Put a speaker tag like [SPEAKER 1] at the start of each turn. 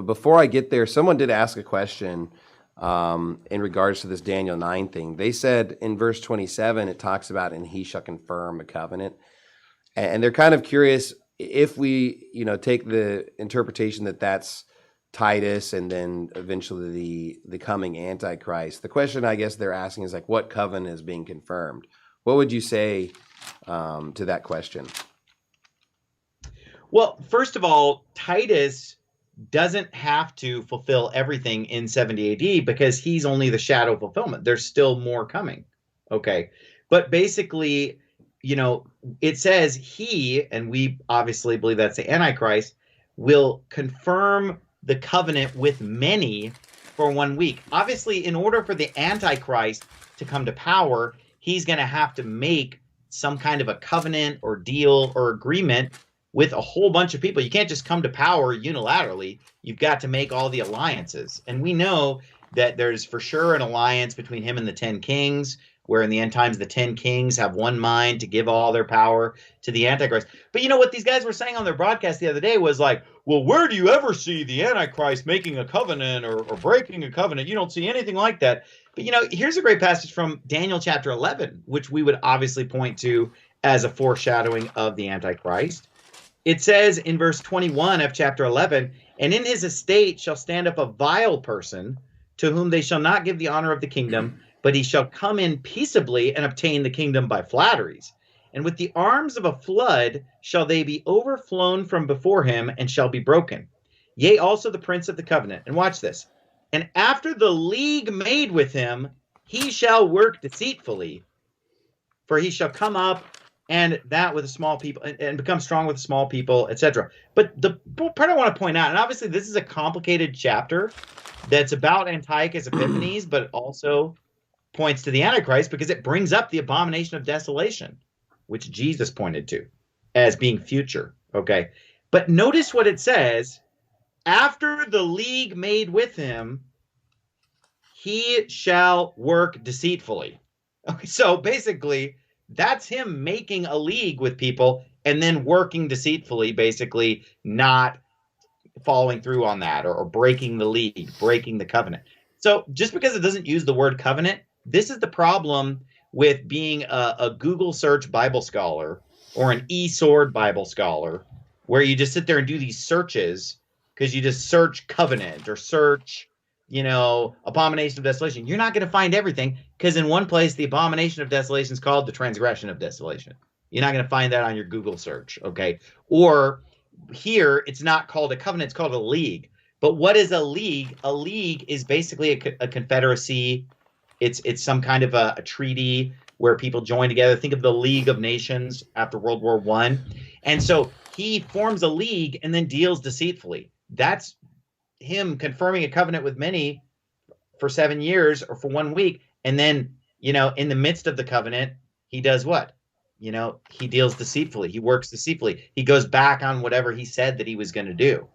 [SPEAKER 1] But before I get there, someone did ask a question in regards to this Daniel 9 thing. They said in verse 27, it talks about, and he shall confirm a covenant. And they're kind of curious if we, take the interpretation that that's Titus and then eventually the coming Antichrist. The question I guess they're asking is like, what covenant is being confirmed? What would you say to that question?
[SPEAKER 2] Well, first of all, Titus doesn't have to fulfill everything in 70 AD because he's only the shadow fulfillment. There's still more coming. Okay. But basically, it says he, and we obviously believe that's the Antichrist, will confirm the covenant with many for 1 week. Obviously, in order for the Antichrist to come to power, he's going to have to make some kind of a covenant or deal or agreement with a whole bunch of people. You can't just come to power unilaterally. You've got to make all the alliances. And we know that there's for sure an alliance between him and the 10 kings, where in the end times the 10 kings have one mind to give all their power to the Antichrist. But what these guys were saying on their broadcast the other day was like, well, where do you ever see the Antichrist making a covenant or breaking a covenant? You don't see anything like that. But here's a great passage from Daniel chapter 11, which we would obviously point to as a foreshadowing of the Antichrist. It says in verse 21 of chapter 11, and in his estate shall stand up a vile person to whom they shall not give the honor of the kingdom, but he shall come in peaceably and obtain the kingdom by flatteries. And with the arms of a flood shall they be overflown from before him and shall be broken. Yea, also the prince of the covenant. And watch this. And after the league made with him, he shall work deceitfully, for he shall come up and that with a small people and become strong with small people, etc. But the part I want to point out, and obviously this is a complicated chapter that's about Antiochus Epiphanes, but it also points to the Antichrist because it brings up the abomination of desolation, which Jesus pointed to as being future. Okay. But notice what it says. After the league made with him, he shall work deceitfully. Okay. So basically, that's him making a league with people and then working deceitfully, basically not following through on that or breaking the league, breaking the covenant. So just because it doesn't use the word covenant, this is the problem with being a Google search Bible scholar or an eSword Bible scholar, where you just sit there and do these searches because you just search covenant or search, abomination of desolation. You're not going to find everything because in one place, the abomination of desolation is called the transgression of desolation. You're not going to find that on your Google search. Okay. Or here, it's not called a covenant, it's called a league. But what is a league? A league is basically a confederacy. It's some kind of a treaty where people join together. Think of the League of Nations after World War I. And so he forms a league and then deals deceitfully. That's him confirming a covenant with many for 7 years or for 1 week. And then, in the midst of the covenant, he does what? He deals deceitfully. He works deceitfully. He goes back on whatever he said that he was going to do.